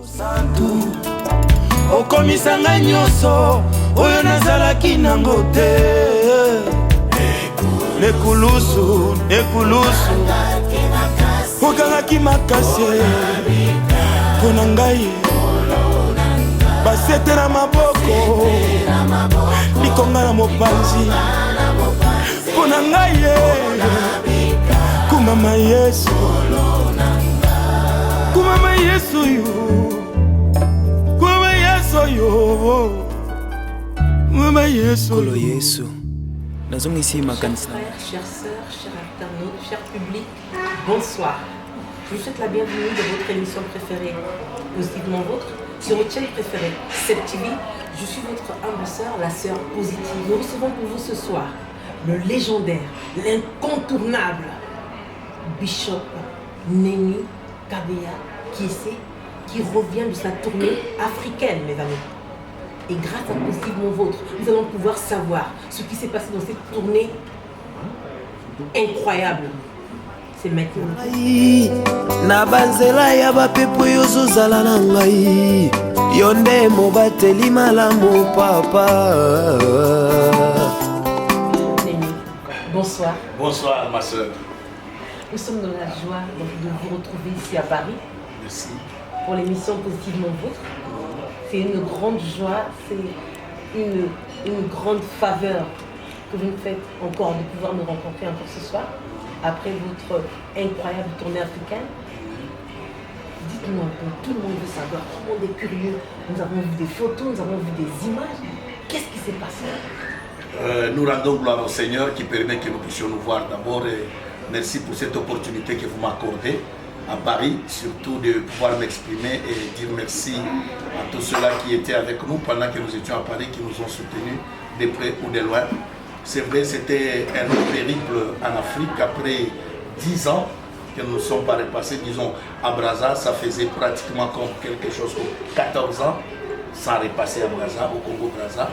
Santu okomisanga nyonso oyo nazalaki nango te nekulusu okangaki makasi mpona ngai basete na maboko likonga na mopanzi mpona ngai kumama Yesu Kolo Yesu. Chers frères, chères sœurs, chers internautes, chers publics, bonsoir. Je vous souhaite la bienvenue de votre émission préférée, Positivement Vôtre, sur votre chaîne préférée, Seb TV. Je suis votre humble sœur, la sœur positive. Nous recevons pour vous ce soir le légendaire, l'incontournable Bishop Némi Kabeya, qui revient de sa tournée africaine, mes amis. Et grâce à Positivement Vôtre, nous allons pouvoir savoir ce qui s'est passé dans cette tournée incroyable. C'est maintenant. Na banzela ya bapepo yozozala na ngai yonde mobateli malamu papa. Bonsoir. Bonsoir ma soeur. Nous sommes dans la joie de vous retrouver ici à Paris. Merci. Pour l'émission Positivement Vôtre. C'est une grande joie, c'est une grande faveur que vous nous faites encore de pouvoir nous rencontrer encore ce soir, après votre incroyable tournée africaine. Dites-nous un peu, tout le monde veut savoir, tout le monde est curieux. Nous avons vu des photos, nous avons vu des images. Qu'est-ce qui s'est passé? Nous rendons gloire au Seigneur qui permet que nous puissions nous voir d'abord. Et merci pour cette opportunité que vous m'accordez à Paris, surtout de pouvoir m'exprimer et dire merci à tous ceux-là qui étaient avec nous pendant que nous étions à Paris, qui nous ont soutenus de près ou de loin. C'est vrai, c'était un périple en Afrique après 10 ans que nous ne sommes pas repassés, disons, à Brazza, ça faisait pratiquement comme quelque chose comme 14 ans sans repasser à Brazza, au Congo-Brazza.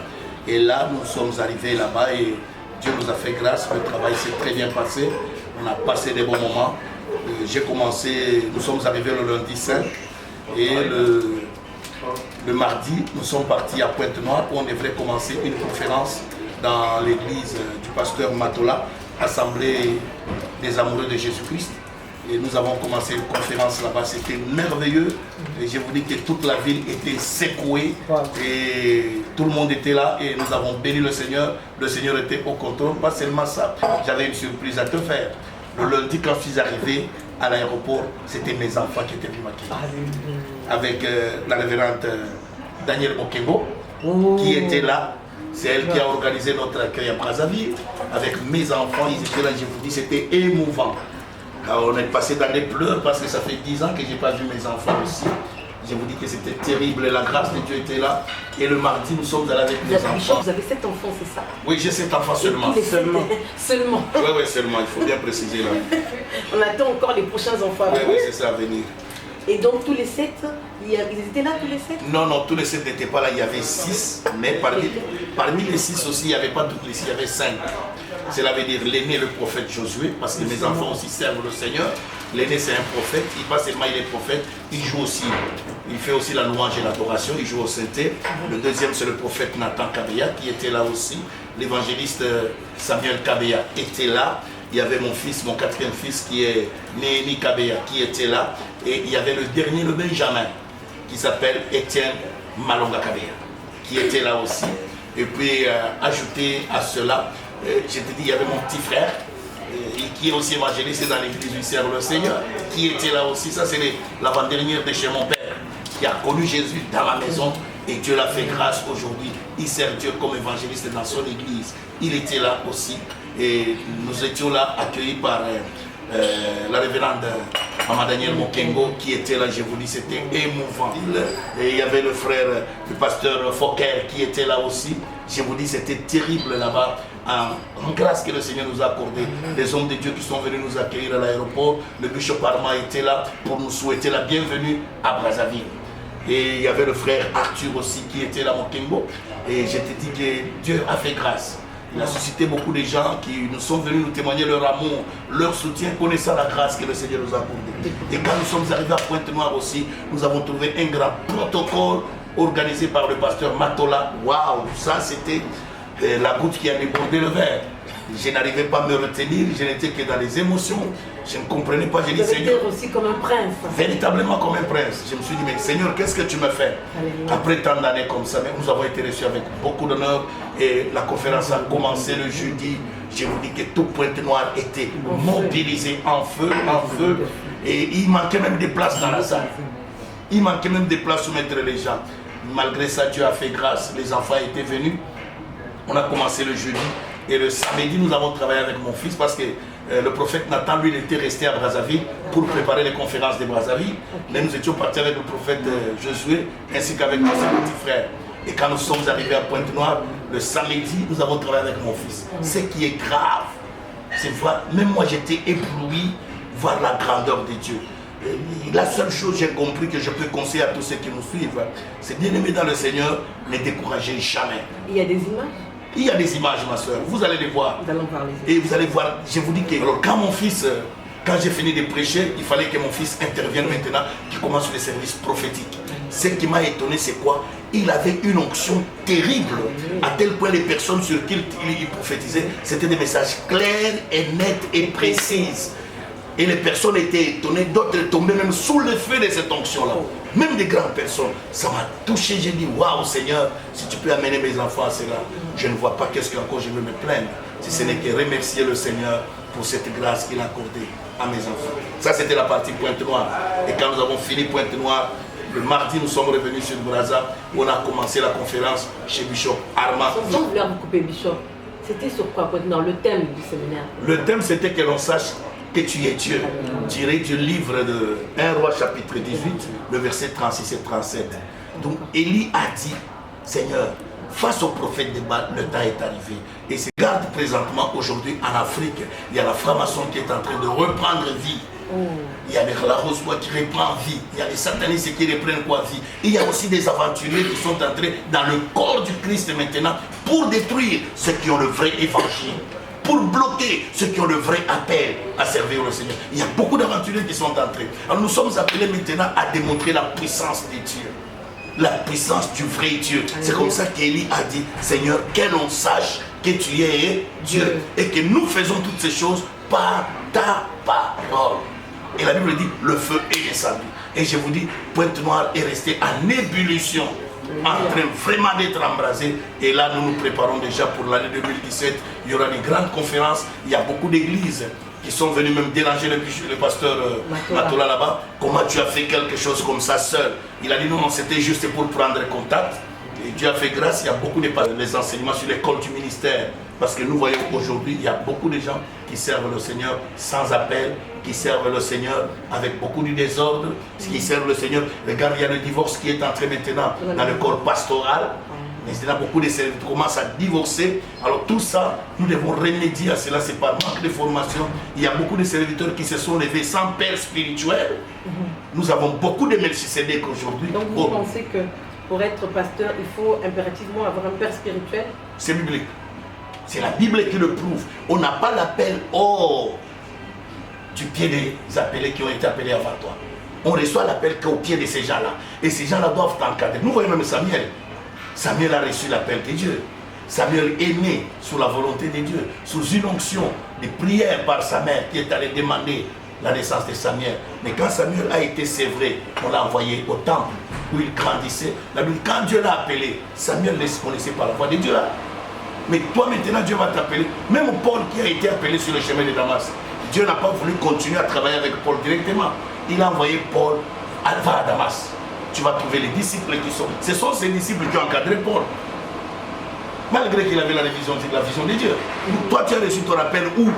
Et là, nous sommes arrivés là-bas et Dieu nous a fait grâce, le travail s'est très bien passé, on a passé des bons moments. J'ai commencé, nous sommes arrivés le lundi 5 et le mardi, nous sommes partis à Pointe-Noire où on devrait commencer une conférence dans l'église du pasteur Matola, Assemblée des amoureux de Jésus-Christ. Et nous avons commencé une conférence là-bas, c'était merveilleux. Et je vous dis que toute la ville était secouée et tout le monde était là et nous avons béni le Seigneur. Le Seigneur était au contrôle, pas seulement ça. J'avais une surprise à te faire. Le lundi, quand je suis arrivé à l'aéroport, c'était mes enfants qui étaient venus m'accueillir. Avec la révérende Daniel Mokengo, qui était là. C'est elle qui a organisé notre accueil à Brazzaville. Avec mes enfants, ils étaient là, je vous dis, c'était émouvant. Alors, on est passé dans les pleurs parce que ça fait 10 ans que je n'ai pas vu mes enfants aussi. Je vous dis que c'était terrible, la grâce de Dieu était là. Et le mardi, nous sommes allés avec mes enfants. Vous avez 7 enfants, c'est ça? Oui, j'ai 7 enfants seulement. Seulement. Oui, seulement, il faut bien préciser là. On attend encore les prochains enfants. Oui, c'est ça à venir. Et donc tous les 7, ils étaient là tous les 7? Non, tous les 7 n'étaient pas là, il y avait 6. Mais parmi les 6 aussi, il n'y avait pas toutes les 6, il y avait 5. Cela veut dire l'aîné, le prophète Josué, parce que mes enfants aussi servent le Seigneur. L'aîné, c'est un prophète, il pas seulement il est prophète, il joue aussi. Il fait aussi la louange et l'adoration, il joue au synthé. Le deuxième, c'est le prophète Nathan Kabeya, qui était là aussi. L'évangéliste Samuel Kabeya était là. Il y avait mon fils, mon 4e fils, qui est Némi Kabeya, qui était là. Et il y avait le dernier, le Benjamin, qui s'appelle Étienne Malonga Kabeya, qui était là aussi. Et puis, ajouté à cela, je te dis, il y avait mon petit frère, qui est aussi évangéliste dans l'église du Seigneur le Seigneur, qui était là aussi. Ça, c'est l'avant-dernière de chez mon père, qui a connu Jésus dans la maison. Et Dieu l'a fait grâce aujourd'hui. Il sert Dieu comme évangéliste dans son église. Il était là aussi. Et nous étions là accueillis par la révérende Maman Daniel Mokengo qui était là, je vous dis, c'était émouvant. Et il y avait le frère du pasteur Fokker qui était là aussi. Je vous dis, c'était terrible là-bas. En grâce que le Seigneur nous a accordé. Des hommes de Dieu qui sont venus nous accueillir à l'aéroport. Le bishop Arma était là pour nous souhaiter la bienvenue à Brazzaville. Et il y avait le frère Arthur aussi qui était là, Mokengo. Et je te dis que Dieu a fait grâce. Il a suscité beaucoup de gens qui nous sont venus nous témoigner leur amour, leur soutien, connaissant la grâce que le Seigneur nous a accordée. Et quand nous sommes arrivés à Pointe-Noire aussi, nous avons trouvé un grand protocole organisé par le pasteur Matola. Waouh, ça c'était la goutte qui a débordé le verre. Je n'arrivais pas à me retenir, je n'étais que dans les émotions. Je ne comprenais pas. J'ai dit, Seigneur, aussi comme un prince. Véritablement comme un prince. Je me suis dit, mais Seigneur, qu'est-ce que tu me fais? Alléluia. Après tant d'années comme ça, mais nous avons été reçus avec beaucoup d'honneur. Et la conférence a commencé le jeudi. Je vous dis que tout Pointe-Noire était mobilisé en feu. Et il manquait même des places dans la salle. Il manquait même des places où mettre les gens. Malgré ça, Dieu a fait grâce. Les enfants étaient venus. On a commencé le jeudi. Et le samedi, nous avons travaillé avec mon fils parce que le prophète Nathan, lui, il était resté à Brazzaville pour préparer les conférences de Brazzaville. Mais nous étions partis avec le prophète Josué ainsi qu'avec nos petits frères. Et quand nous sommes arrivés à Pointe-Noire, le samedi, nous avons travaillé avec mon fils. Ce qui est grave, c'est voir, même moi j'étais ébloui, voir la grandeur de Dieu. Et la seule chose j'ai compris que je peux conseiller à tous ceux qui nous suivent, c'est bien aimer dans le Seigneur, ne découragez jamais. Il y a des images? Il y a des images, ma soeur, vous allez les voir. Nous allons voir les et vous allez voir, je vous dis que alors, quand mon fils, quand j'ai fini de prêcher, il fallait que mon fils intervienne maintenant, qu'il commence le service prophétique. Ce qui m'a étonné, c'est quoi? Il avait une onction terrible, à tel point les personnes sur qui il prophétisait, c'était des messages clairs et nets et précises. Et les personnes étaient étonnées, d'autres tombaient même sous le feu de cette onction-là. Même des grandes personnes. Ça m'a touché, j'ai dit, waouh Seigneur, si tu peux amener mes enfants à cela, je ne vois pas qu'est-ce qu'encore je veux me plaindre. Si ce n'est que remercier le Seigneur pour cette grâce qu'il a accordée à mes enfants. Ça, c'était la partie Pointe-Noire. Et quand nous avons fini Pointe-Noire, le mardi, nous sommes revenus sur Brazza, où on a commencé la conférence chez Bishop Armand. Sans vouloir vous couper, Bishop, c'était sur quoi Pointe-Noire, le thème du séminaire? Le thème, c'était que l'on sache que tu es Dieu, tiré du livre de 1 Roi chapitre 18, le verset 36 et 37. Donc Élie a dit, Seigneur, face au prophète de Baal, le temps est arrivé. Et c'est regarde présentement aujourd'hui en Afrique, il y a la franc-maçon qui est en train de reprendre vie. Il y a les Rose-Bois qui reprend vie. Il y a les satanistes qui reprennent quoi vie. Et il y a aussi des aventuriers qui sont entrés dans le corps du Christ maintenant pour détruire ceux qui ont le vrai évangile, pour bloquer ceux qui ont le vrai appel à servir le Seigneur. Il y a beaucoup d'aventuriers qui sont entrés. Alors nous sommes appelés maintenant à démontrer la puissance de Dieu. La puissance du vrai Dieu. C'est comme ça qu'Élie a dit, Seigneur, que l'on sache que tu es Dieu. Et que nous faisons toutes ces choses par ta parole. Et la Bible dit, le feu est descendu. Et je vous dis, Pointe-Noire est restée en ébullition, en train vraiment d'être embrasée. Et là, nous nous préparons déjà pour l'année 2017. Il y aura des grandes conférences. Il y a beaucoup d'églises qui sont venues même déranger le pasteur Matola là-bas. Comment tu as fait quelque chose comme ça seul? Il a dit non, c'était juste pour prendre contact. Et Dieu a fait grâce. Il y a beaucoup de enseignements sur l'école du ministère. Parce que nous voyons aujourd'hui, il y a beaucoup de gens qui servent le Seigneur sans appel, qui servent le Seigneur avec beaucoup de désordre, qui servent le Seigneur. Regarde, il y a le divorce qui est entré maintenant dans le corps pastoral. Mais il y a beaucoup de serviteurs qui commencent à divorcer. Alors tout ça, nous devons remédier à cela. C'est par manque de formation. Il y a beaucoup de serviteurs qui se sont levés sans père spirituel. Nous avons beaucoup de Melchisédek aujourd'hui. Donc vous pensez que pour être pasteur, il faut impérativement avoir un père spirituel? C'est biblique. C'est la Bible qui le prouve. On n'a pas l'appel hors du pied des appelés qui ont été appelés avant toi. On reçoit l'appel qu'au pied de ces gens-là. Et ces gens-là doivent t'encadrer. Nous voyons même Samuel. Samuel a reçu l'appel de Dieu. Samuel est né sous la volonté de Dieu, sous une onction de prière par sa mère qui est allée demander la naissance de Samuel. Mais quand Samuel a été sévré, on l'a envoyé au temple où il grandissait. Quand Dieu l'a appelé, Samuel ne connaissait pas la voix de Dieu. Mais toi maintenant Dieu va t'appeler. Même Paul qui a été appelé sur le chemin de Damas, Dieu n'a pas voulu continuer à travailler avec Paul directement. Il a envoyé Paul à Damas. Tu vas trouver les disciples qui sont. Ce sont ces disciples qui ont encadré Paul. Malgré qu'il avait la vision de Dieu. Toi tu as reçu ton appel où?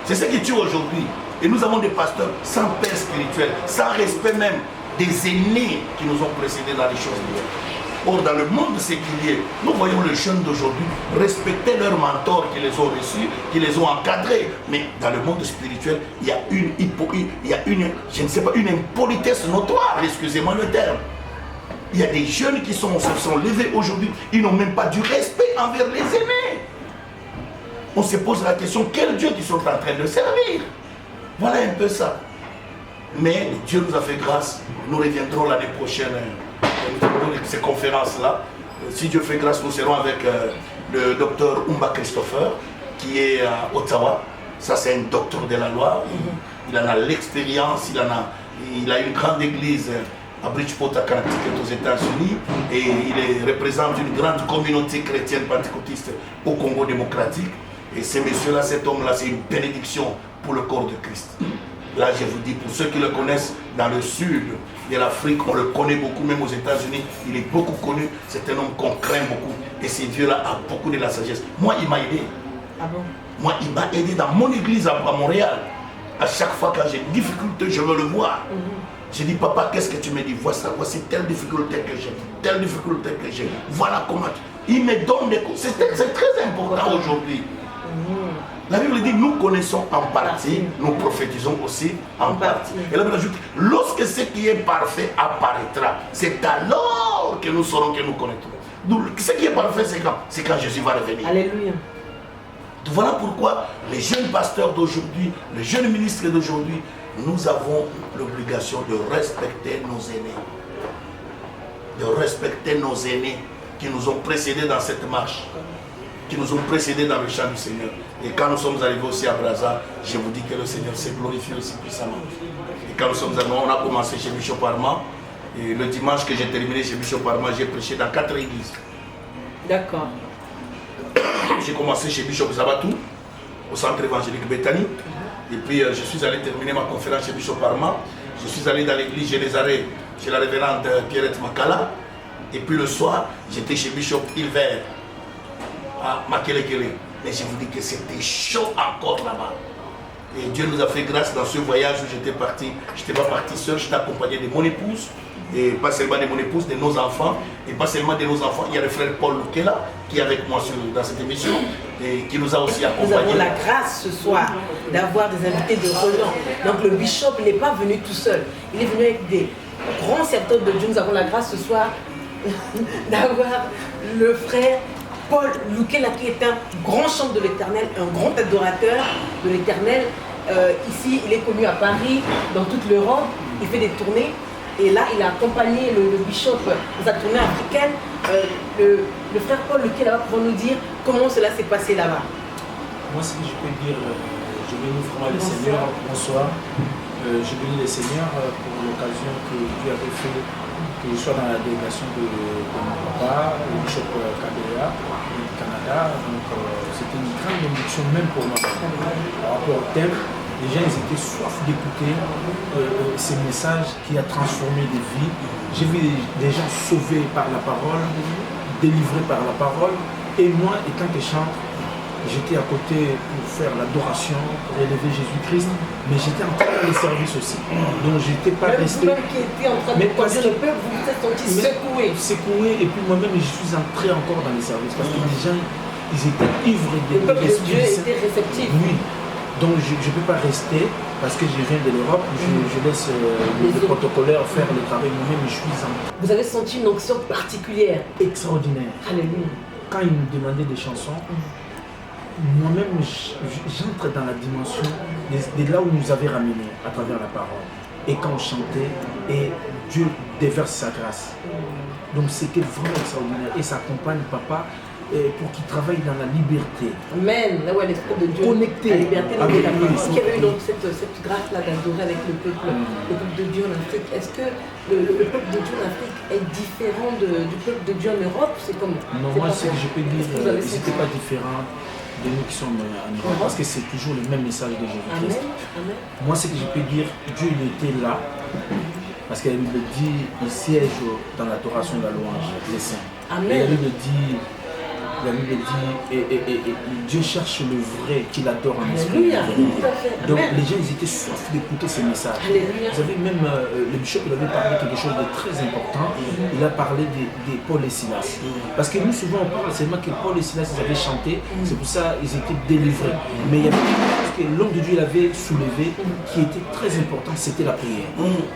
C'est ce qui tue aujourd'hui. Et nous avons des pasteurs sans père spirituel, sans respect même des aînés qui nous ont précédés dans les choses de Dieu. Or, dans le monde séculier, nous voyons les jeunes d'aujourd'hui respecter leurs mentors qui les ont reçus, qui les ont encadrés. Mais dans le monde spirituel, il y a une impolitesse notoire, excusez-moi le terme. Il y a des jeunes qui se sont levés aujourd'hui, ils n'ont même pas du respect envers les aînés. On se pose la question, quel Dieu qu'ils sont en train de servir? Voilà un peu ça. Mais Dieu nous a fait grâce, nous reviendrons l'année prochaine, ces conférences-là. Si Dieu fait grâce, nous serons avec le docteur Umba Christopher, qui est à Ottawa. Ça, c'est un docteur de la loi. Il en a l'expérience, il a une grande église à Bridgeport, à Connecticut, aux États-Unis. Et il représente une grande communauté chrétienne pentecôtiste au Congo démocratique. Et ce monsieur-là, cet homme-là, c'est une bénédiction pour le corps de Christ. Là, je vous dis, pour ceux qui le connaissent dans le sud de l'Afrique, on le connaît beaucoup, même aux États-Unis, il est beaucoup connu. C'est un homme qu'on craint beaucoup. Et ce Dieu-là a beaucoup de la sagesse. Moi, il m'a aidé. Ah bon? Moi, il m'a aidé dans mon église à Montréal. À chaque fois que j'ai une difficulté, je veux le voir. Je dis, papa, qu'est-ce que tu me dis? Voici telle difficulté que j'ai, telle difficulté que j'ai. Voilà comment. Il me donne des coups. C'est très important aujourd'hui. La Bible dit, nous connaissons en partie, nous prophétisons aussi en partie. Et la Bible ajoute, lorsque ce qui est parfait apparaîtra, c'est alors que nous saurons que nous connaîtrons. Donc, ce qui est parfait, c'est quand? C'est quand Jésus va revenir. Alléluia. Voilà pourquoi les jeunes pasteurs d'aujourd'hui, les jeunes ministres d'aujourd'hui, nous avons l'obligation de respecter nos aînés. De respecter nos aînés qui nous ont précédés dans cette marche, qui nous ont précédés dans le champ du Seigneur. Et quand nous sommes arrivés aussi à Brazza, je vous dis que le Seigneur s'est glorifié aussi puissamment. Et quand nous sommes arrivés, on a commencé chez Bishop Armand. Et le dimanche que j'ai terminé chez Bishop Armand, j'ai prêché dans 4 églises. D'accord. J'ai commencé chez Bishop Zabatou, au centre évangélique Bethany. Et puis je suis allé terminer ma conférence chez Bishop Armand. Je suis allé dans l'église Génézareth, chez la révérende Pierrette Makala. Et puis le soir, j'étais chez Bishop Hilbert à Makelekele. Mais je vous dis que c'était chaud encore là-bas. Et Dieu nous a fait grâce dans ce voyage où j'étais parti. Je n'étais pas parti seul, j'étais accompagné de mon épouse. Et pas seulement de mon épouse, de nos enfants. Et pas seulement de nos enfants. Il y a le frère Paul Lukela qui est avec moi dans cette émission. Et qui nous a aussi accompagnés. Nous avons la grâce ce soir d'avoir des invités de renom. Donc le bishop n'est pas venu tout seul. Il est venu avec des grands serviteurs de Dieu. Nous avons la grâce ce soir d'avoir le frère Paul Lukela qui est un grand chanteur de l'Éternel, un grand adorateur de l'Éternel. Ici, il est connu à Paris, dans toute l'Europe. Il fait des tournées. Et là, il a accompagné le bishop dans sa tournée africaine. Le frère Paul Lukela va pouvoir nous dire comment cela s'est passé là-bas. Moi, ce que je peux dire, je bénis vraiment le Seigneur. Bonsoir. Je bénis le Seigneur pour l'occasion que Dieu avait fait que je sois dans la délégation de mon papa, le bishop Kabea du Canada. Donc, c'était une grande bénédiction même pour moi. Par rapport au thème, les gens ils étaient soif d'écouter ces messages qui a transformé des vies. J'ai vu des gens sauvés par la parole, délivrés par la parole. Et moi, étant que chantre, j'étais à côté pour faire l'adoration, pour élever Jésus-Christ, mais j'étais en train de service aussi. Donc je n'étais pas resté. Vous-même qui étiez en train de conduire le peuple, vous vous êtes senti secoué. Secoué, et puis moi-même, je suis entré encore dans les services parce que les gens, ils étaient ivres de Le peuple de l'Esprit Dieu Saint. était réceptif. Oui. Donc je ne peux pas rester parce que je viens de l'Europe, je laisse les protocolaires faire le travail moi-même, je suis en... Vous avez senti une onction particulière. Extraordinaire. Alléluia. Quand ils me demandaient des chansons, moi-même j'entre dans la dimension de là où nous avait ramenés à travers la parole. Et quand on chantait, et Dieu déverse sa grâce. Donc c'était vraiment extraordinaire. Et ça accompagne papa pour qu'il travaille dans la liberté. Amen. Là où est l'Esprit de Dieu. Connecté. La liberté de Avec la lui. parole. Est-ce qu'il y avait eu donc cette grâce-là d'adorer avec le peuple de Dieu en Afrique? Est-ce que le peuple de Dieu en Afrique est différent du peuple de Dieu en Europe? C'est comme... Non, moi ce que je peux dire, ils n'étaient pas différents de nous qui sommes en Europe, parce que c'est toujours le même message de Jésus-Christ. Moi ce que je peux dire, Dieu il était là, parce que la Bible dit, il siège dans l'adoration de la louange, les saints. Amen. Et la Bible dit, Dieu cherche le vrai qu'il adore en esprit. Donc les gens ils étaient soif d'écouter ce message. Alléluia. Vous savez, même le bishop il avait parlé de quelque chose de très important. Il a parlé de Paul et Silas. Parce que nous souvent on parle seulement que Paul et Silas ils avaient chanté, c'est pour ça ils étaient délivrés. Mais il y avait que l'homme de Dieu il avait soulevé, qui était très important, c'était la prière.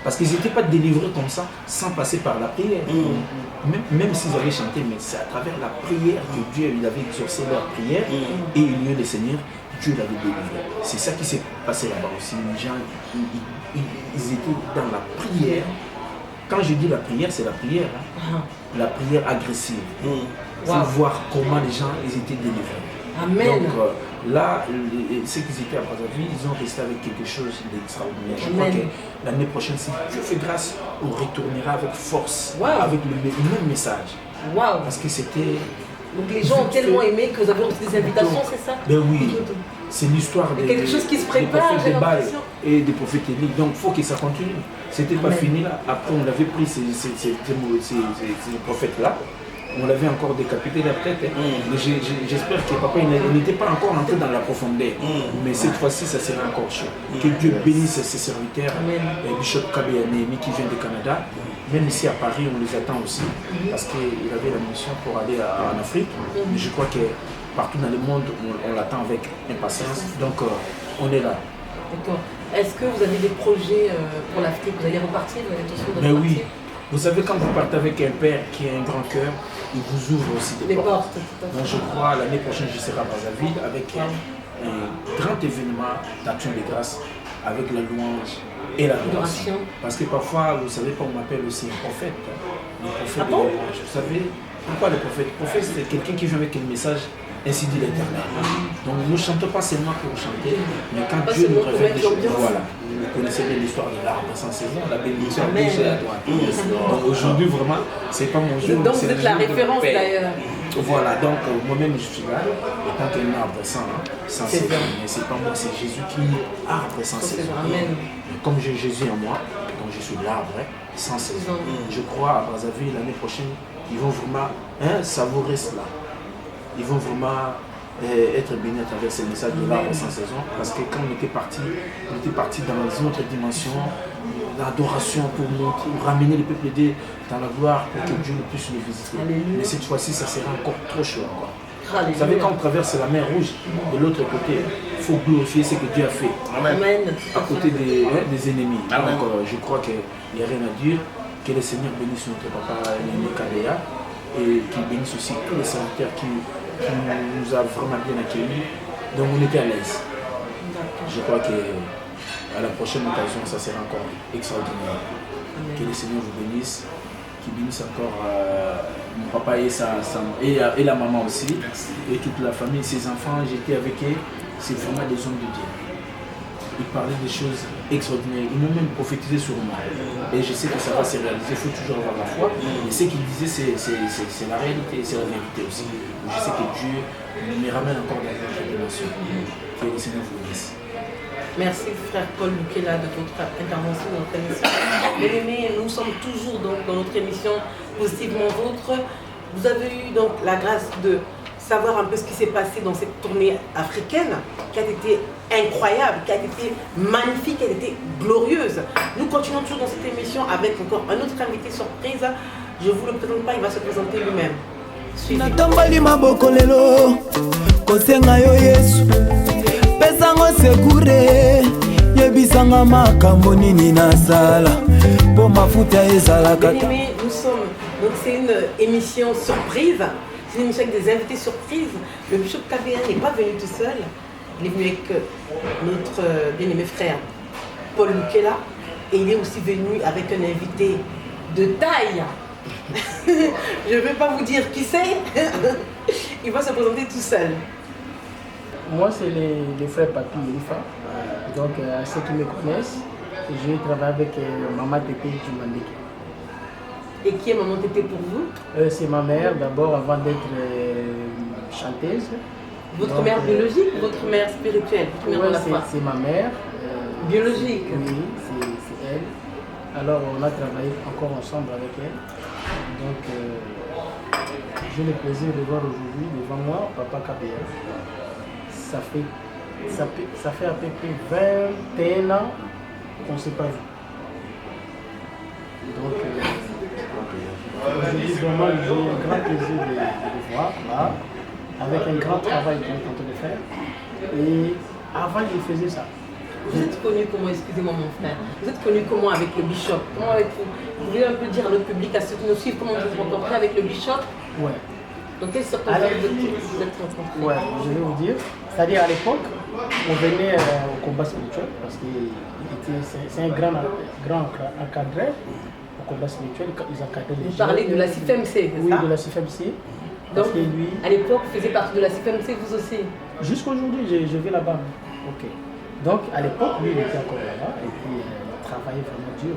Parce qu'ils n'étaient pas délivrés comme ça, sans passer par la prière. Même s'ils avaient chanté, mais c'est à travers la prière que Dieu il avait exaucé leur prière, et il y a des seigneurs, Dieu l'avait délivré. C'est ça qui s'est passé là-bas aussi. Les gens, ils étaient dans la prière. Quand je dis la prière, c'est la prière. Hein. La prière agressive. Pour voir comment les gens ils étaient délivrés. Amen. Donc là, ceux qui étaient à Brazzaville, ils ont resté avec quelque chose d'extraordinaire. Je crois que l'année prochaine, si Dieu fait grâce, on retournera avec force, avec le même message. Parce que c'était... Donc les gens ont tellement aimé que vous avez reçu des invitations, c'est ça? Ben oui, c'est l'histoire quelque chose qui se prépare, des prophètes et des prophètes Élie. Donc il faut que ça continue. C'était pas fini là. Après on avait pris ces prophètes-là. On l'avait encore décapité la tête. Mais j'espère que papa il n'était pas encore entré dans la profondeur. Mais cette fois-ci, ça sera encore chaud. Que Dieu bénisse ses serviteurs. Bishop Kabeyanémi qui vient du Canada. Même ici à Paris, on les attend aussi. Parce qu'il avait la mission pour aller en Afrique. Mais je crois que partout dans le monde, on l'attend avec impatience. Donc on est là. D'accord. Est-ce que vous avez des projets pour l'Afrique? Vous allez repartir? Vous avez l'intention de repartir? Oui. Vous savez, quand vous partez avec un père qui a un grand cœur, il vous ouvre aussi des portes. Donc je crois l'année prochaine, je serai à Brazzaville avec un grand événement d'action de grâce avec la louange et l'adoration. Parce que parfois, vous savez pas, on m'appelle aussi un prophète. Le prophète de la louange. Vous savez pourquoi le prophète? Le prophète, c'est quelqu'un qui vient avec un message. Ainsi dit l'Éternel. Donc nous ne chantons pas seulement pour chanter, mais quand Dieu nous révèle des choses, voilà. Vous connaissez bien l'histoire de l'arbre sans saison, la bénédiction bouge à droite. Donc aujourd'hui vraiment, c'est pas mon jour. Donc vous êtes la référence d'ailleurs. Voilà, donc moi-même je suis là, étant qu'un arbre sans saison, mais c'est pas moi, c'est Jésus qui est arbre sans saison. Comme j'ai Jésus en moi, donc je suis l'arbre sans saison. Je crois à Brazzaville l'année prochaine, ils vont vraiment savourer cela. Ils vont vraiment être bénis à travers ces messages de l'arbre sans saison. Parce que quand on était parti dans une autre dimension, l'adoration pour ramener le peuple dans la gloire pour que Dieu puisse nous visiter. Mais cette fois-ci, ça sera encore trop chaud. Vous savez, quand on traverse la mer Rouge, de l'autre côté, il faut glorifier ce que Dieu a fait. À côté des ennemis. Donc je crois qu'il n'y a rien à dire. Que le Seigneur bénisse notre papa Néné Kabeya. Et qui bénisse aussi tous les serviteurs qui nous a vraiment bien accueillis. Donc on était à l'aise. Je crois qu'à la prochaine occasion, ça sera encore extraordinaire. Que le Seigneur vous bénisse, qu'il bénisse encore mon papa et la maman aussi, et toute la famille, ses enfants, j'étais avec eux, c'est vraiment des hommes de Dieu. Ils parlaient des choses extraordinaires, ils m'ont même prophétisé sur moi. Et je sais que ça va se réaliser, il faut toujours avoir la foi. Mais ce qu'ils disaient, c'est la réalité, c'est la vérité aussi. Je sais que Dieu me ramène encore dans une autre dimension. Que le Seigneur vous bénisse. Merci frère Paul Lukela de votre intervention dans notre émission. Bien-aimés, nous sommes toujours donc dans notre émission Positivement Vôtre. Vous avez eu donc la grâce de savoir un peu ce qui s'est passé dans cette tournée africaine qui a été incroyable, qui a été magnifique, qui a été glorieuse. Nous continuons toujours dans cette émission avec encore un autre invité surprise. Je ne vous le présente pas, il va se présenter lui-même. Natambali maboko lelo kosenga yo Yesu pesango sekure yebisanga makambo nini nasala po mafuta ezalaka. Nous sommes donc c'est une émission surprise. C'est une émission avec des invités surprises. Le Bishop Kabeya n'est pas venu tout seul. Il est venu avec notre bien-aimé frère Paul Lukela. Et il est aussi venu avec un invité de taille. Je ne vais pas vous dire qui c'est. Il va se présenter tout seul. Moi, c'est les frères Papi et Ifa. Donc, à ceux qui me connaissent, je travaille avec Maman Tété du Mandéki. Et qui est Maman Tété pour vous? C'est ma mère d'abord avant d'être chanteuse. Votre mère biologique ou votre mère spirituelle? C'est ma mère. Biologique? Oui, c'est elle. Alors on a travaillé encore ensemble avec elle. Donc j'ai le plaisir de voir aujourd'hui devant moi Papa Kabeya. Ça fait à peu près 21 ans qu'on ne s'est pas vu. Donc aujourd'hui vraiment j'ai un grand plaisir de le voir là, avec un grand travail qu'on est en train de faire. Et Avant, il faisait ça. Vous êtes connu comment, excusez-moi mon frère, vous êtes connu comment avec le bishop? Comment êtes-vous? Vous pouvez un peu dire à notre public, à ceux qui nous suivent, comment vous vous rencontrez avec le bishop? Ouais. Donc quelle circonstance vous êtes rencontrés? Ouais, je vais vous dire. C'est-à-dire à l'époque, on venait au combat spirituel parce que c'est un grand encadré au combat spirituel. Ils encadraient les Vous parlez de la CIFMC, c'est ça? Oui, de la CIFMC. Donc, Parce que lui, à l'époque, vous faisiez partie de la CIFMC, vous aussi? jusqu'aujourd'hui, je vais là-bas. Ok. Donc, à l'époque, lui, il était encore là-bas et puis il travaillait vraiment dur.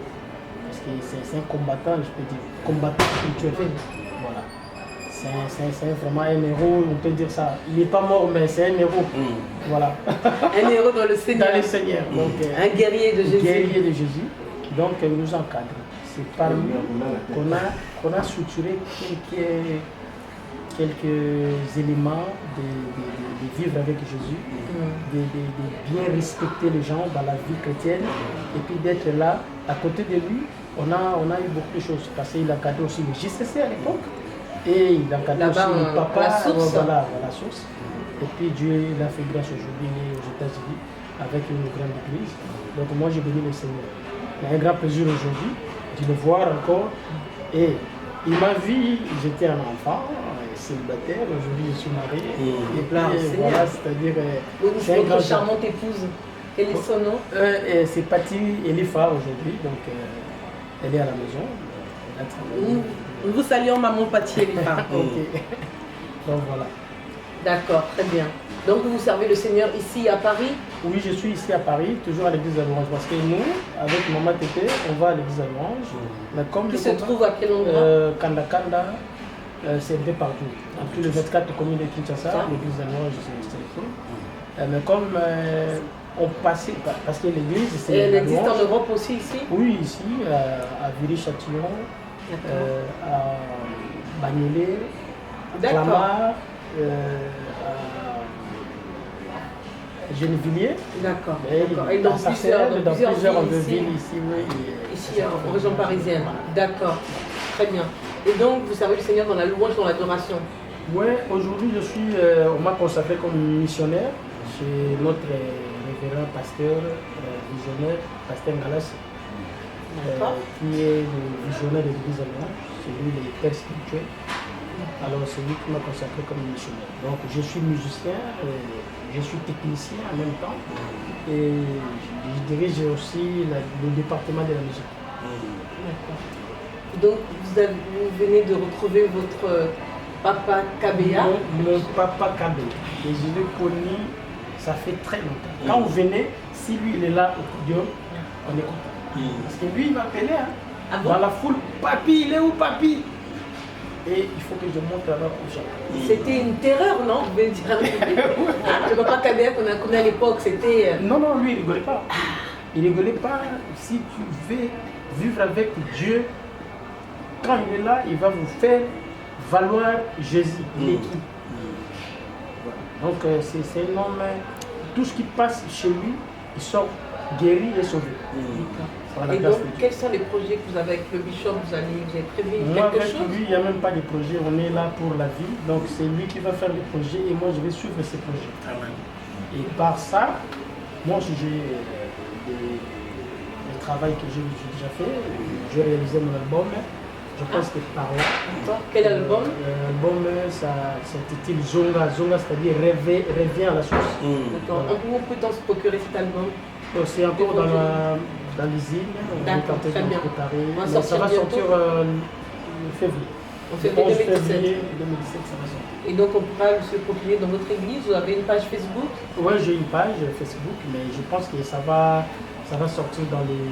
Parce que c'est un combattant, je peux dire, combattant spirituel. Voilà. C'est vraiment un héros, on peut dire ça. Il n'est pas mort, mais c'est un héros. Voilà. Un héros dans le Seigneur. Dans le Seigneur. Donc, un guerrier de Jésus. Guerrier de Jésus. Donc, il nous encadre. C'est par lui qu'on a structuré quelques éléments de vivre avec Jésus, de bien respecter les gens dans la vie chrétienne et puis d'être là à côté de lui. On a eu beaucoup de choses parce qu'il a encadré aussi le JCC à l'époque et il a encadré aussi le papa, la source. Voilà, la source. Et puis Dieu il a fait grâce aujourd'hui aux États-Unis avec une grande église. Donc moi j'ai béni le Seigneur. C'est un grand plaisir aujourd'hui de le voir encore. Et il m'a vu, j'étais un enfant, célibataire, aujourd'hui je suis marié. Et puis voilà, c'est-à-dire. C'est votre charmante épouse. Quel est son nom? C'est Patti Elifa aujourd'hui, donc elle est à la maison. Elle a travaillé. Nous vous saluons maman Patti Elifa. Ok. Donc voilà. D'accord, très bien. Donc vous servez le Seigneur ici à Paris? Oui, je suis ici à Paris, toujours à l'église à Louange. Parce que nous, avec Maman Tété, on va à l'église à Louange. Mais comme qui se trouve à quel endroit? Kanda, c'est un peu partout. En plus, le 24 communes de Kinshasa, l'église à Louange, c'est mais comme on passait, parce que l'église, c'est. Elle existe en Europe aussi ici? Oui, ici, à Viry-Châtillon, à Bagnolet, à Clamart, à Gennevilliers. D'accord. Et dans plusieurs villes ici, oui. Ici, en région parisienne. D'accord. Très bien. Et donc, vous servez le Seigneur dans la louange, dans l'adoration? Oui, aujourd'hui, on m'a consacré comme missionnaire chez notre révérend pasteur visionnaire, pasteur Ngalas, qui est le visionnaire de l'église allemande, c'est lui le père spirituel. Alors c'est lui qui m'a consacré comme missionnaire. Donc je suis musicien, je suis technicien en même temps et je dirige aussi le département de la musique. Donc vous venez de retrouver votre papa Kabea? Mon papa Kabea. Et je l'ai connu, ça fait très longtemps. Quand vous venez, si lui il est là au podium, on est content. Parce que lui il m'appelait dans la foule, papi, il est où papi? Et il faut que je monte là-bas pour ça. C'était une terreur, non? Vous pouvez dire le papa Kabea qu'on a connu à l'époque, c'était. Non, lui il rigolait pas. Il rigolait pas. Si tu veux vivre avec Dieu, quand il est là, il va vous faire valoir Jésus. Il est qui? Donc c'est un homme, tout ce qui passe chez lui, il sort guéri et sauvé. Et donc, quels sont les projets que vous avez avec le bishop? Vous avez prévu quelque chose? Avec lui, il n'y a même pas de projet. On est là pour la vie. Donc, c'est lui qui va faire les projets et moi, je vais suivre ses projets. Amen. Et par ça, moi, j'ai le travail que j'ai déjà fait. J'ai réalisé mon album. Je pense que par là. Quel album? L'album, ça s'intitule Zonga. Zonga, c'est-à-dire revient à la source. D'accord. Où peut-on se procurer cet album? C'est encore dans les îles. D'accord, très bien. Ça va sortir en février. En février 2017. Ça va sortir. Et donc on pourra se procurer dans votre église? Vous avez une page Facebook? Oui, j'ai une page Facebook, mais je pense que ça va sortir dans les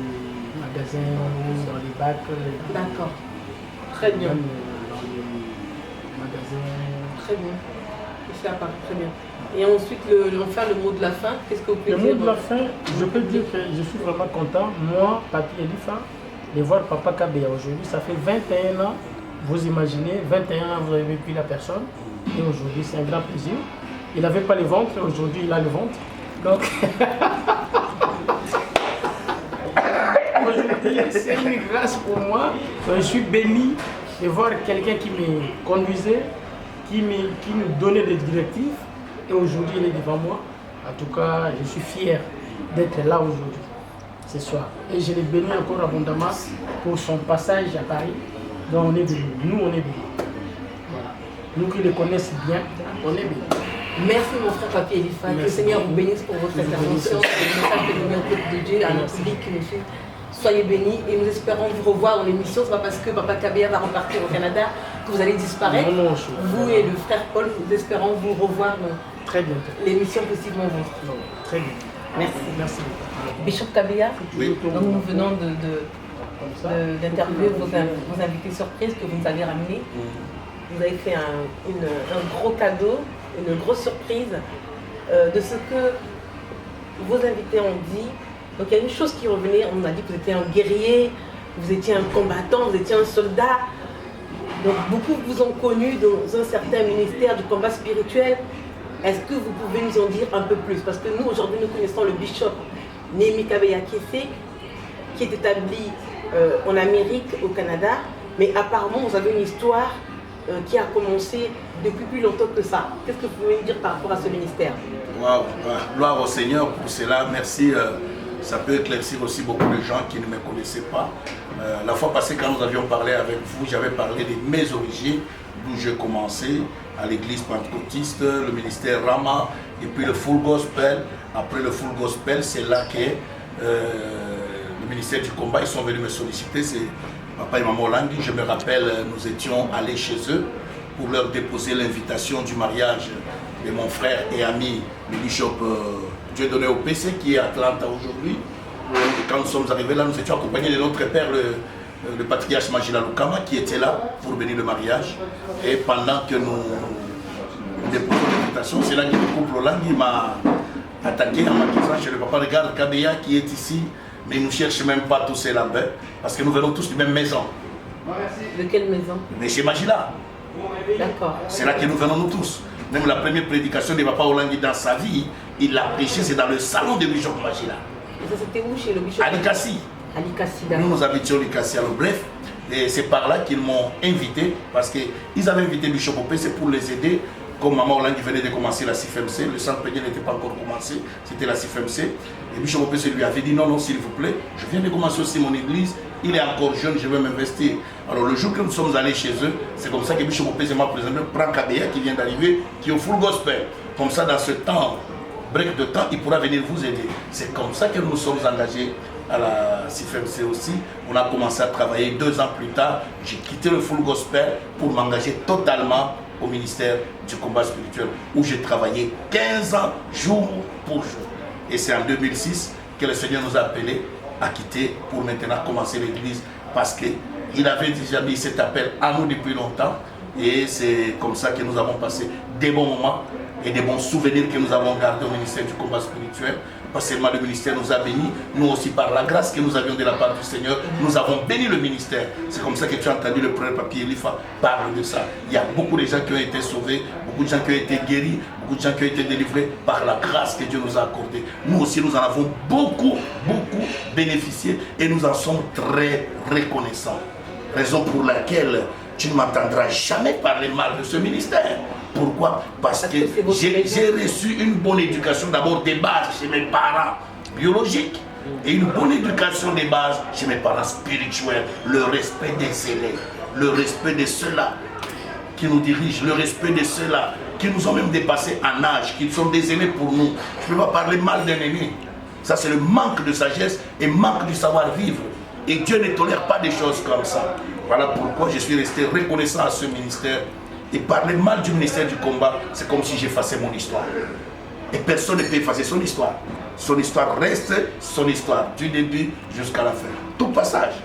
magasins, dans les bacs. D'accord. Très bien. Même dans les magasins. Très bien. Ici à Paris, très bien. Et ensuite, enfin, le mot de la fin, qu'est-ce que vous pouvez dire? Le mot de la fin, je peux dire que je suis vraiment content. Moi, Patti Elifa, de voir Papa Kabea aujourd'hui. Ça fait 21 ans, vous imaginez, 21 ans, vous avez vécu la personne. Et aujourd'hui, c'est un grand plaisir. Il n'avait pas le ventre, aujourd'hui, il a le ventre. Donc, aujourd'hui, c'est une grâce pour moi. Je suis béni de voir quelqu'un qui me conduisait, qui me donnait des directives. Et aujourd'hui, il est devant moi. En tout cas, je suis fier d'être là aujourd'hui, ce soir. Et je l'ai béni encore abondamment pour son passage à Paris. Donc on est béni. Nous, on est béni. Voilà. Nous qui le connaissons bien, on est béni. Merci mon frère Papi Elifa. Que le Seigneur vous bénisse pour votre intervention. C'est le message que nous met au peuple de Dieu, à notre public qui nous suit. Soyez bénis et nous espérons vous revoir dans l'émission. Ce n'est pas parce que Papa Kabea va repartir au Canada que vous allez disparaître. Non, vous et le frère Paul, nous espérons vous revoir dans très bientôt. L'émission possiblement vous. Très bien. Merci. Merci. Bishop Kabea, Oui. donc nous venons d'interviewer vos invités surprises que vous nous avez ramenés. Vous avez fait un gros cadeau, une grosse surprise de ce que vos invités ont dit. Donc il y a une chose qui revenait, on a dit que vous étiez un guerrier, vous étiez un combattant, vous étiez un soldat. Donc beaucoup vous ont connu dans un certain ministère du combat spirituel. Est-ce que vous pouvez nous en dire un peu plus? Parce que nous, aujourd'hui, nous connaissons le bishop Néhémie Kabea Kéfé, qui est établi en Amérique, au Canada. Mais apparemment, vous avez une histoire qui a commencé depuis plus longtemps que ça. Qu'est-ce que vous pouvez nous dire par rapport à ce ministère? Waouh, gloire au Seigneur pour cela. Merci. Ça peut éclaircir aussi beaucoup de gens qui ne me connaissaient pas. La fois passée, quand nous avions parlé avec vous, j'avais parlé de mes origines, d'où j'ai commencé, à l'église pentecôtiste, le ministère Rama, et puis le Full Gospel. Après le Full Gospel, c'est là que le ministère du combat, ils sont venus me solliciter. C'est Papa et Maman Langui. Je me rappelle, nous étions allés chez eux pour leur déposer l'invitation du mariage de mon frère et ami, le bishop Dieudonné au PC, qui est à Atlanta aujourd'hui. Et quand nous sommes arrivés là, nous étions accompagnés de notre père, le patriarche Magila Lukama, qui était là pour bénir le mariage. Et pendant que nous déposons l'invitation, c'est là que le couple Langui m'a attaqué en m'accusant chez le papa. Regarde Kabea qui est ici, mais il ne nous cherche même pas tous ces lambins, parce que nous venons tous de la même maison. De quelle maison? Mais chez Magila. D'accord. C'est là que nous venons nous tous. Même la première prédication de Papa Olangui dans sa vie, il l'a prêché, c'est dans le salon de Bishop Magila. Et ça c'était où chez le bishop? À Likassi. À Likassi, Nous habitions Likassi à l'Oblef. Et c'est par là qu'ils m'ont invité, parce qu'ils avaient invité Bishop Opé, c'est pour les aider. Comme Maman Olangui venait de commencer la CIFMC, le centre pédiatre n'était pas encore commencé, c'était la CIFMC. Et Bishop Opé lui avait dit non, s'il vous plaît, je viens de commencer aussi mon église, il est encore jeune, je vais m'investir. Alors le jour que nous sommes allés chez eux, c'est comme ça que Bishop Opé m'a présenté, prend Kabea qui vient d'arriver, qui est au Full Gospel. Comme ça, dans ce temps, break de temps, il pourra venir vous aider. C'est comme ça que nous nous sommes engagés à la CIFMC aussi. On a commencé à travailler 2 ans plus tard. J'ai quitté le Full Gospel pour m'engager totalement au ministère du combat spirituel, où j'ai travaillé 15 ans, jour pour jour. Et c'est en 2006 que le Seigneur nous a appelés à quitter pour maintenant commencer l'église, parce qu'il avait déjà mis cet appel à nous depuis longtemps. Et c'est comme ça que nous avons passé des bons moments et des bons souvenirs que nous avons gardés au ministère du combat spirituel. Pas seulement le ministère nous a bénis, nous aussi par la grâce que nous avions de la part du Seigneur, nous avons béni le ministère. C'est comme ça que tu as entendu le frère Papi Elifa parler de ça. Il y a beaucoup de gens qui ont été sauvés, beaucoup de gens qui ont été guéris, beaucoup de gens qui ont été délivrés par la grâce que Dieu nous a accordée. Nous aussi, nous en avons beaucoup bénéficié et nous en sommes très reconnaissants. Raison pour laquelle tu ne m'entendras jamais parler mal de ce ministère. Pourquoi? Parce que j'ai reçu une bonne éducation d'abord des bases chez mes parents biologiques et une bonne éducation des bases chez mes parents spirituels. Le respect des aînés, le respect de ceux-là qui nous dirigent, le respect de ceux-là qui nous ont même dépassés en âge, qui sont des aînés pour nous. Je ne peux pas parler mal d'un aîné. Ça, c'est le manque de sagesse et manque du savoir-vivre. Et Dieu ne tolère pas des choses comme ça. Voilà pourquoi je suis resté reconnaissant à ce ministère. Et parler mal du ministère du combat, c'est comme si j'effaçais mon histoire. Et personne ne peut effacer son histoire. Son histoire reste son histoire, du début jusqu'à la fin. Tout passage.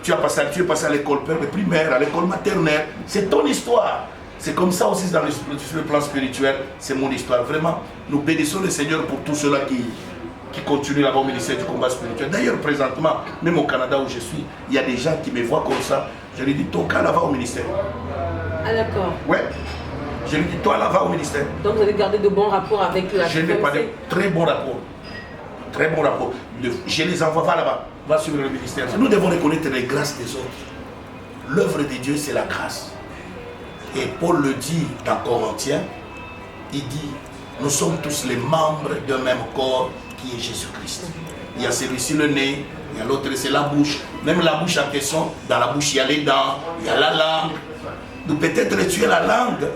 Tu es passé à l'école primaire, à l'école maternelle, c'est ton histoire. C'est comme ça aussi dans le plan spirituel, c'est mon histoire. Vraiment, nous bénissons le Seigneur pour tous ceux-là qui continuent là-bas au ministère du combat spirituel. D'ailleurs, présentement, même au Canada où je suis, il y a des gens qui me voient comme ça. Je lui dis, ton cas là-bas au ministère. Ah d'accord. Ouais. Je lui dis, toi là-bas au ministère. Donc vous avez gardé de bons rapports avec la Je n'ai pas de très bons rapports. Très bons rapports. Je les envoie, va là-bas, va sur le ministère. Nous devons reconnaître les grâces des autres. L'œuvre de Dieu, c'est la grâce. Et Paul le dit dans Corinthiens, il dit, nous sommes tous les membres d'un même corps qui est Jésus-Christ. Il y a celui-ci le nez, il y a l'autre c'est la bouche. Même la bouche en question, dans la bouche il y a les dents, il y a la langue. Donc peut-être tu es la langue,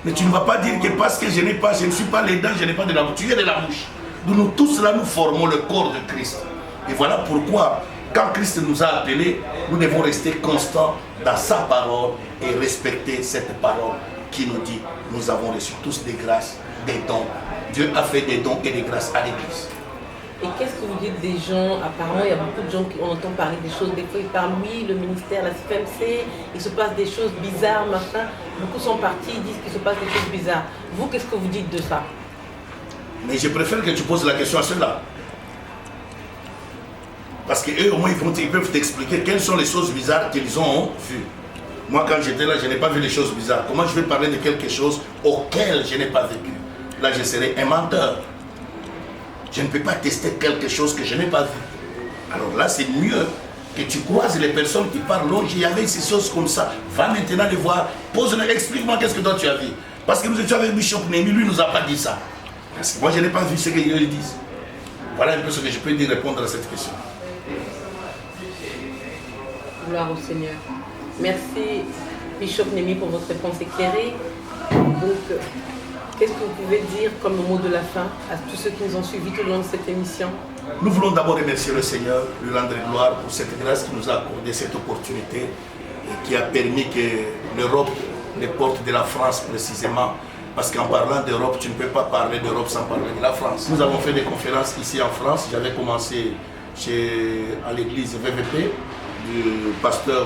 mais tu ne vas pas dire que parce que je ne suis pas les dents, je n'ai pas de la bouche. Tu es de la bouche. Donc nous tous là, nous formons le corps de Christ. Et voilà pourquoi, quand Christ nous a appelés, nous devons rester constants dans sa parole et respecter cette parole qui nous dit, nous avons reçu tous des grâces, des dons. Dieu a fait des dons et des grâces à l'Église. Et qu'est-ce que vous dites des gens? Apparemment, il y a beaucoup de gens qui entend parler des choses. Des fois, ils parlent, oui, le ministère, la CFMC, il se passe des choses bizarres, machin. Beaucoup sont partis, ils disent qu'il se passe des choses bizarres. Vous, qu'est-ce que vous dites de ça? Mais je préfère que tu poses la question à ceux-là. Parce qu'eux, au moins, ils peuvent t'expliquer quelles sont les choses bizarres qu'ils ont vues. Moi, quand j'étais là, je n'ai pas vu les choses bizarres. Comment je vais parler de quelque chose auquel je n'ai pas vécu? Là, je serai un menteur. Je ne peux pas tester quelque chose que je n'ai pas vu. Alors là, c'est mieux que tu croises les personnes qui parlent. Non, il y avait ces choses comme ça. Va maintenant les voir. Pose-leur, explique-moi qu'est-ce que toi tu as vu. Parce que nous étions avec Bishop Némi, lui ne nous a pas dit ça. Parce que moi, je n'ai pas vu ce qu'ils disent. Voilà un peu ce que je peux dire, répondre à cette question. Gloire au Seigneur. Merci, Bishop Némi, pour votre réponse éclairée. Donc, qu'est-ce que vous pouvez dire comme mot de la fin à tous ceux qui nous ont suivis tout au long de cette émission? Nous voulons d'abord remercier le Seigneur, lui rendre gloire pour cette grâce qui nous a accordé cette opportunité et qui a permis que l'Europe, les portes de la France précisément, parce qu'en parlant d'Europe, tu ne peux pas parler d'Europe sans parler de la France. Nous avons fait des conférences ici en France. J'avais commencé à l'église VVP du pasteur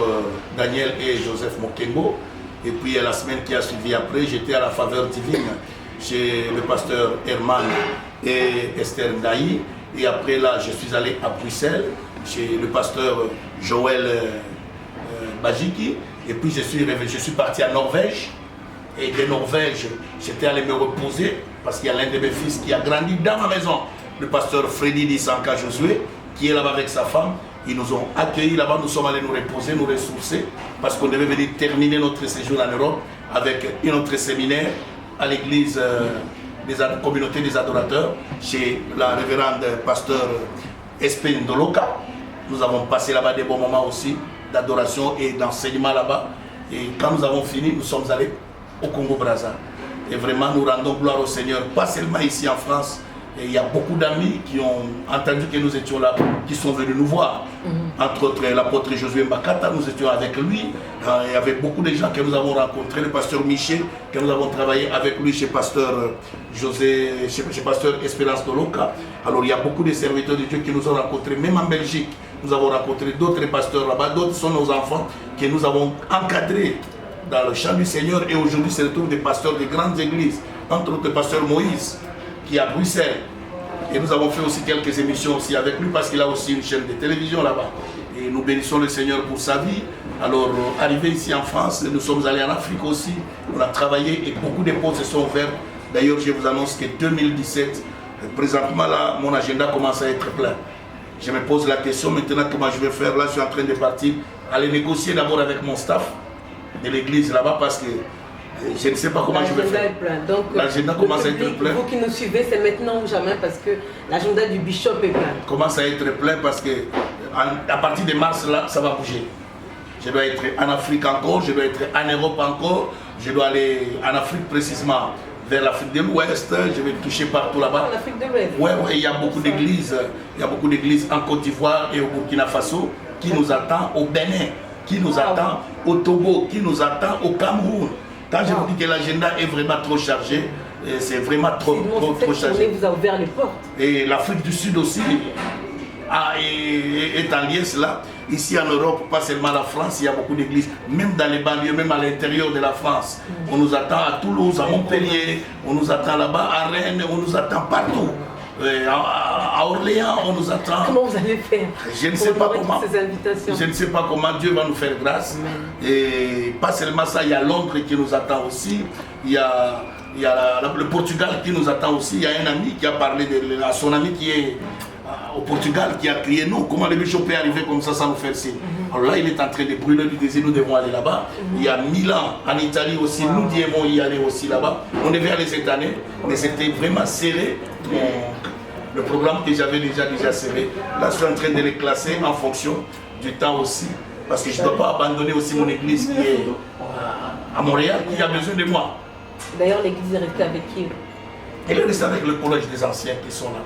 Daniel et Joseph Mokengo. Et puis la semaine qui a suivi après, j'étais à la Faveur Divine chez le pasteur Herman et Esther Ndaï. Et après là, je suis allé à Bruxelles chez le pasteur Joël Bajiki. Et puis je suis parti à Norvège. Et de Norvège, j'étais allé me reposer parce qu'il y a l'un de mes fils qui a grandi dans ma maison, le pasteur Freddy Dissanka Josué, qui est là-bas avec sa femme. Ils nous ont accueillis là-bas, nous sommes allés nous reposer, nous ressourcer, parce qu'on devait venir terminer notre séjour en Europe avec un autre séminaire à l'église des communautés des adorateurs, chez la révérende pasteur Espen Doloka. Nous avons passé là-bas des bons moments aussi d'adoration et d'enseignement là-bas. Et quand nous avons fini, nous sommes allés au Congo-Brazza. Et vraiment, nous rendons gloire au Seigneur, pas seulement ici en France. Et il y a beaucoup d'amis qui ont entendu que nous étions là, qui sont venus nous voir. Entre autres, l'apôtre Josué Mbakata, nous étions avec lui. Il y avait beaucoup de gens que nous avons rencontrés. Le pasteur Michel, que nous avons travaillé avec lui chez pasteur chez pasteur Espérance Doloka. Alors il y a beaucoup de serviteurs de Dieu qui nous ont rencontrés, même en Belgique. Nous avons rencontré d'autres pasteurs là-bas, d'autres sont nos enfants que nous avons encadrés dans le champ du Seigneur. Et aujourd'hui, se retrouvent des pasteurs de grandes églises, entre autres le pasteur Moïse, qui est à Bruxelles. Et nous avons fait aussi quelques émissions aussi avec lui parce qu'il a aussi une chaîne de télévision là-bas. Et nous bénissons le Seigneur pour sa vie. Alors, arrivé ici en France, nous sommes allés en Afrique aussi. On a travaillé et beaucoup de portes se sont ouvertes. D'ailleurs, je vous annonce que 2017, présentement là, mon agenda commence à être plein. Je me pose la question maintenant comment je vais faire. Là, je suis en train de partir, aller négocier d'abord avec mon staff de l'église là-bas parce que je ne sais pas comment je vais faire. L'agenda commence à être plein. Vous qui nous suivez, c'est maintenant ou jamais parce que l'agenda du bishop est plein. Commence à être plein parce que à partir de mars, là, ça va bouger. Je dois être en Afrique encore, je dois être en Europe encore, je dois aller en Afrique précisément, vers l'Afrique de l'Ouest, je vais toucher partout là-bas. En Afrique de l'Ouest. Oui, il y a beaucoup d'églises. Il y a beaucoup d'églises en Côte d'Ivoire et au Burkina Faso qui nous attendent, au Bénin, qui nous attend, au Togo, qui nous attend, au Cameroun. Quand je vous dis que l'agenda est vraiment trop chargé, c'est vraiment trop chargé. Vous a ouvert les portes. Et l'Afrique du Sud aussi est en liesse là. Ici en Europe, pas seulement la France, il y a beaucoup d'églises, même dans les banlieues, même à l'intérieur de la France. On nous attend à Toulouse, à Montpellier, on nous attend là-bas, à Rennes, on nous attend partout. À Orléans, on nous attend. Comment vous allez faire? Je ne sais pas comment. Ces invitations. Je ne sais pas comment Dieu va nous faire grâce. Amen. Et pas seulement ça, il y a Londres qui nous attend aussi. Il y a le Portugal qui nous attend aussi. Il y a un ami qui a parlé à son ami qui est au Portugal qui a crié non, comment le bishop peut arriver comme ça sans nous faire signe. Alors là, il est en train de brûler du désir, nous devons aller là-bas. Il y a Milan, en Italie aussi, nous devons y aller aussi là-bas. On devait aller cette année, mais c'était vraiment serré. Le programme que j'avais déjà serré. Là, je suis en train de les classer en fonction du temps aussi. Parce que je ne dois pas abandonner aussi mon église qui est à Montréal, qui a besoin de moi. D'ailleurs, l'église est restée avec qui? Elle est restée avec le collège des anciens qui sont là.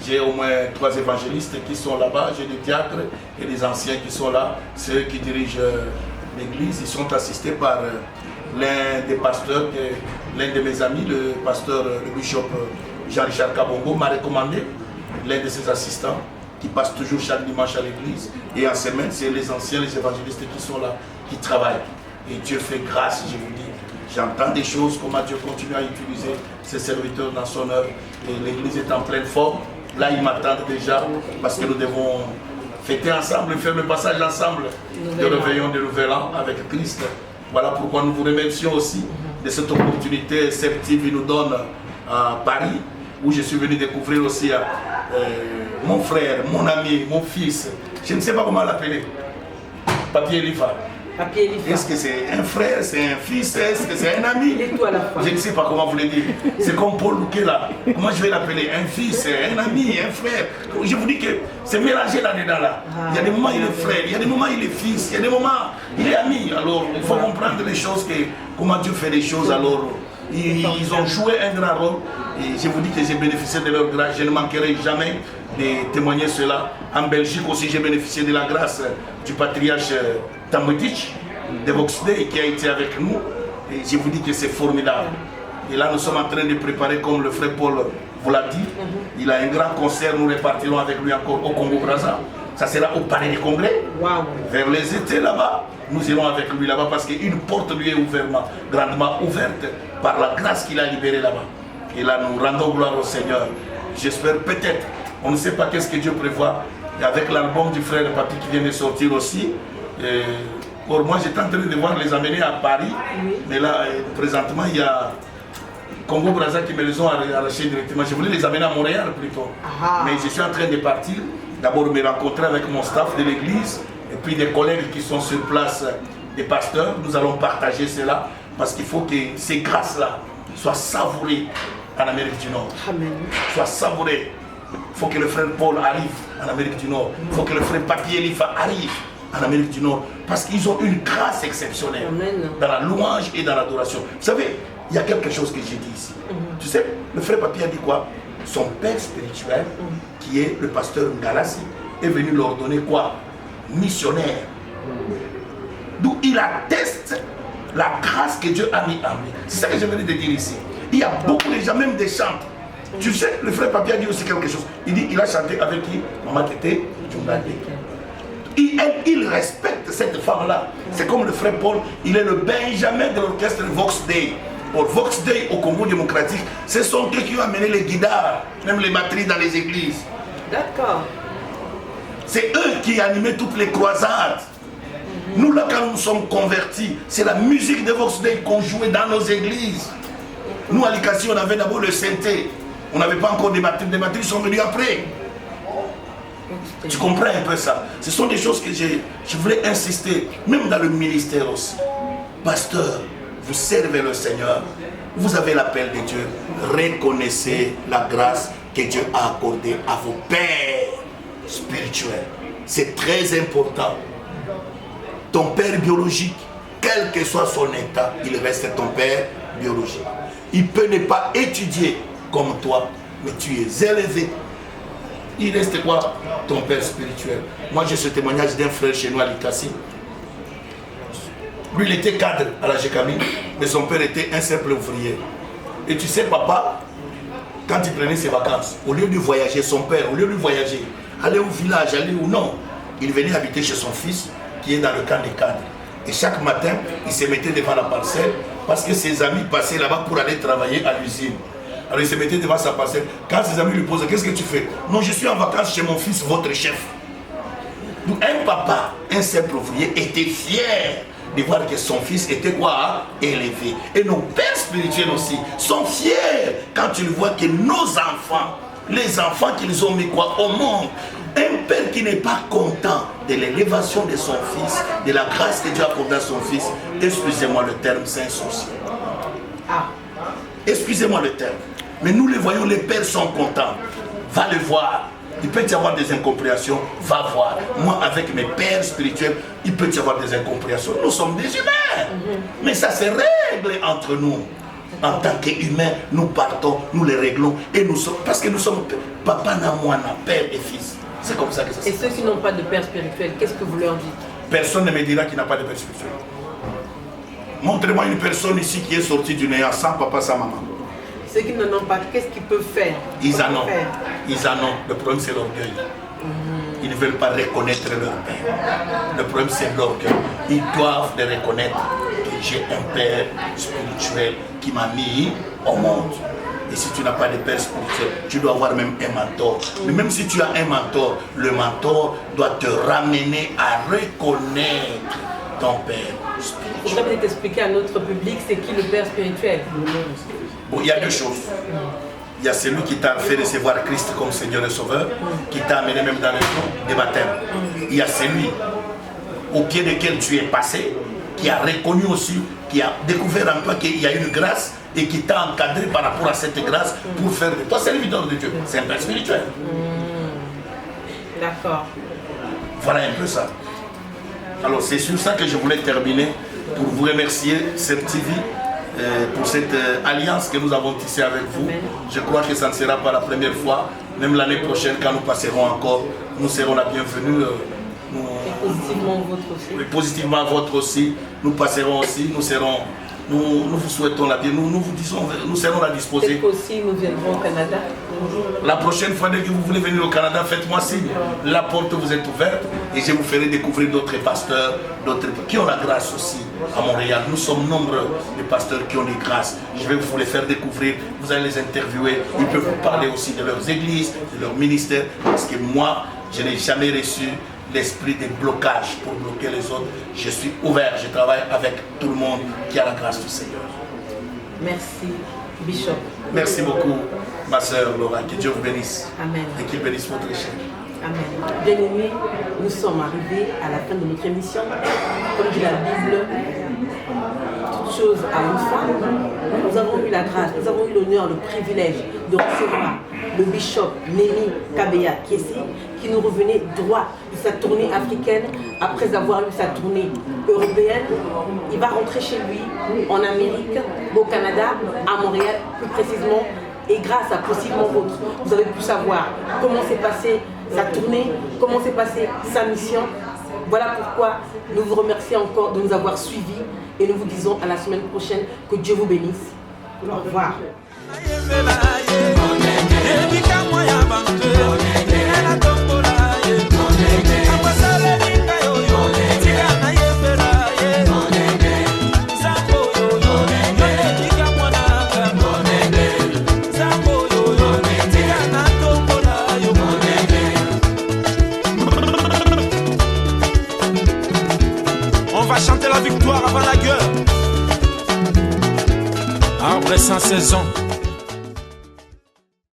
J'ai au moins 3 évangélistes qui sont là-bas, j'ai des diacres et des anciens qui sont là. C'est eux qui dirigent l'église. Ils sont assistés par l'un des pasteurs, l'un de mes amis, le pasteur, le bishop Jean-Richard Kabongo, m'a recommandé, l'un de ses assistants, qui passe toujours chaque dimanche à l'église. Et en semaine, c'est les anciens, les évangélistes qui sont là, qui travaillent. Et Dieu fait grâce, je vous dis. J'entends des choses, comment Dieu continue à utiliser ses serviteurs dans son œuvre. Et l'église est en pleine forme. Là, ils m'attendent déjà, parce que nous devons fêter ensemble, faire le passage ensemble de réveillon de Nouvel An avec Christ. Voilà pourquoi nous vous remercions aussi de cette opportunité Septive nous donne à Paris, où je suis venu découvrir aussi mon frère, mon ami, mon fils. Je ne sais pas comment l'appeler. Papier Elifa. Est-ce que c'est un frère, c'est un fils, est-ce que c'est un ami? Je ne sais pas comment vous le dire. C'est comme Paul Louquet là. Comment je vais l'appeler? Un fils, un ami, un frère. Je vous dis que c'est mélangé là-dedans là. Il y a des moments il est frère, il y a des moments il est fils, il y a des moments il est ami. Alors il faut comprendre les choses, comment Dieu fait les choses. Alors ils ont joué un grand rôle. Et je vous dis que j'ai bénéficié de leur grâce. Je ne manquerai jamais de témoigner cela. En Belgique aussi, j'ai bénéficié de la grâce du patriarche Tambotic de Voxday qui a été avec nous. Et je vous dis que c'est formidable. Et là, nous sommes en train de préparer, comme le frère Paul vous l'a dit. Il a un grand concert, nous repartirons avec lui encore au Congo-Brazza. Ça sera au Palais du Congrès. Vers les étés là-bas, nous irons avec lui là-bas parce qu'une porte lui est grandement ouverte par la grâce qu'il a libérée là-bas. Et là, nous rendons gloire au Seigneur. J'espère peut-être, on ne sait pas qu'est-ce que Dieu prévoit. Et avec l'album du frère Papi qui vient de sortir aussi. Pour moi, j'étais en train de voir les amener à Paris. Mais là, présentement, il y a Congo-Brazza qui me les ont arrachés directement. Je voulais les amener à Montréal plutôt. Mais je suis en train de partir. D'abord, me rencontrer avec mon staff de l'église. Et puis des collègues qui sont sur place, des pasteurs. Nous allons partager cela. Parce qu'il faut que ces grâces-là soient savourées en Amérique du Nord. Soient savourées. Il faut que le frère Paul arrive en Amérique du Nord. Il faut que le frère Papi Elifa arrive en Amérique du Nord. Parce qu'ils ont une grâce exceptionnelle dans la louange et dans l'adoration. Vous savez, il y a quelque chose que j'ai dit ici. Tu sais, le frère Papi a dit quoi? Son père spirituel, qui est le pasteur Ngalassi, est venu leur donner quoi? Missionnaire. D'où il atteste la grâce que Dieu a mis en lui. C'est ça que je venais de dire ici. Il y a beaucoup de gens, même des chants. Tu sais, le frère Papi a dit aussi quelque chose. Il dit, il a chanté avec qui? Maman Tété, Djungade. Il respecte cette femme-là. C'est comme le frère Paul, il est le Benjamin de l'orchestre Voxday. Pour Voxday au Congo démocratique, ce sont eux qui ont amené les guitares, même les batteries dans les églises. D'accord. C'est eux qui animaient toutes les croisades. Nous, là, quand nous sommes convertis, c'est la musique de Voxday qu'on jouait dans nos églises. Nous, à l'Icassi, on avait d'abord le synthé. On n'avait pas encore des batteries. Les batteries sont venues après. Tu comprends un peu ça? Ce sont des choses que je voulais insister, même dans le ministère aussi. Pasteur, vous servez le Seigneur. Vous avez l'appel de Dieu. Reconnaissez la grâce que Dieu a accordée à vos pères spirituels. C'est très important. Ton père biologique, quel que soit son état, il reste ton père biologique. Il peut ne pas étudier comme toi, mais tu es élevé. Il reste quoi? Ton père spirituel. Moi, j'ai ce témoignage d'un frère chez nous à l'Ikassi. Lui, il était cadre à la GECAMI, mais son père était un simple ouvrier. Et tu sais, papa, quand il prenait ses vacances, au lieu de voyager, son père, au lieu de voyager, aller au village, aller où non, il venait habiter chez son fils, qui est dans le camp des cadres. Et chaque matin, il se mettait devant la parcelle, parce que ses amis passaient là-bas pour aller travailler à l'usine. Alors il se mettait devant sa parcelle. Quand ses amis lui posaient, qu'est-ce que tu fais? Non, je suis en vacances chez mon fils, votre chef. Donc un papa, un simple ouvrier, était fier de voir que son fils était quoi? Élevé. Et nos pères spirituels aussi sont fiers quand ils voient que nos enfants les enfants qu'ils ont mis quoi au monde. Un père qui n'est pas content de l'élévation de son fils, de la grâce que Dieu a accordée à son fils, excusez-moi le terme, c'est un sorcier. Excusez-moi le terme. Mais nous les voyons, les pères sont contents. Va le voir. Il peut y avoir des incompréhensions, va voir. Moi, avec mes pères spirituels, il peut y avoir des incompréhensions. Nous sommes des humains. Mais ça se règle entre nous. En tant qu'humains, nous partons, nous les réglons. Et nous sommes, parce que nous sommes papa, moana, père et fils. C'est comme ça que ça se passe. Et ceux qui n'ont pas de père spirituel, qu'est-ce que vous leur dites? Personne ne me dira qu'il n'a pas de père spirituel. Montrez-moi une personne ici qui est sortie du néant sans papa, sans maman. Ceux qui n'en ont pas, qu'est-ce qu'ils peuvent faire? Ils en ont. Ils en ont. Le problème, c'est l'orgueil. Ils ne veulent pas reconnaître leur père. Le problème, c'est l'orgueil. Ils doivent le reconnaître que j'ai un père spirituel qui m'a mis au monde. Et si tu n'as pas de père spirituel, tu dois avoir même un mentor. Mais même si tu as un mentor, le mentor doit te ramener à reconnaître ton père spirituel. Il faudrait peut-être expliquer à notre public c'est qui le père spirituel. Bon, il y a deux choses. Il y a celui qui t'a fait recevoir Christ comme Seigneur et Sauveur, qui t'a amené même dans le temps des baptêmes. Il y a celui au pied desquels tu es passé, qui a reconnu aussi, qui a découvert en toi qu'il y a une grâce et qui t'a encadré par rapport à cette grâce pour faire de toi serviteur de Dieu. C'est un père spirituel. D'accord. Voilà un peu ça. Alors c'est sur ça que je voulais terminer pour vous remercier, Seb TV, pour cette alliance que nous avons tissée avec vous. Amen. Je crois que ça ne sera pas la première fois. Même l'année prochaine, quand nous passerons encore, nous serons la bienvenue. Et positivement votre aussi. Positivement votre aussi. Nous passerons aussi. Nous vous souhaitons la bienvenue. Nous vous disons, nous serons à disposer. Peut-être qu'aussi nous viendrons au Canada. La prochaine fois, dès que vous voulez venir au Canada, faites-moi signe. La porte vous est ouverte et je vous ferai découvrir d'autres pasteurs, d'autres qui ont la grâce aussi à Montréal. Nous sommes nombreux de pasteurs qui ont des grâces. Je vais vous les faire découvrir. Vous allez les interviewer. Ils peuvent vous parler aussi de leurs églises, de leurs ministères. Parce que moi, je n'ai jamais reçu l'esprit de blocage pour bloquer les autres. Je suis ouvert. Je travaille avec tout le monde qui a la grâce du Seigneur. Merci, Bishop. Merci beaucoup, ma sœur Laura. Que Dieu vous bénisse. Amen. Et qu'il bénisse votre chaîne. Amen. Bien-aimés, nous sommes arrivés à la fin de notre émission. Comme dit la Bible, toute chose à une fin. Nous avons eu la grâce, nous avons eu l'honneur, le privilège de recevoir le bishop Némi Kabeya Kiesi, qui nous revenait droit de sa tournée africaine après avoir eu sa tournée européenne. Il va rentrer chez lui en Amérique, au Canada, à Montréal plus précisément. Et grâce à possiblement votre, vous avez pu savoir comment s'est passée sa tournée, comment s'est passée sa mission. Voilà pourquoi nous vous remercions encore de nous avoir suivis et nous vous disons à la semaine prochaine. Que Dieu vous bénisse. Au revoir. Chanter la victoire avant la guerre. Arbre sans saison.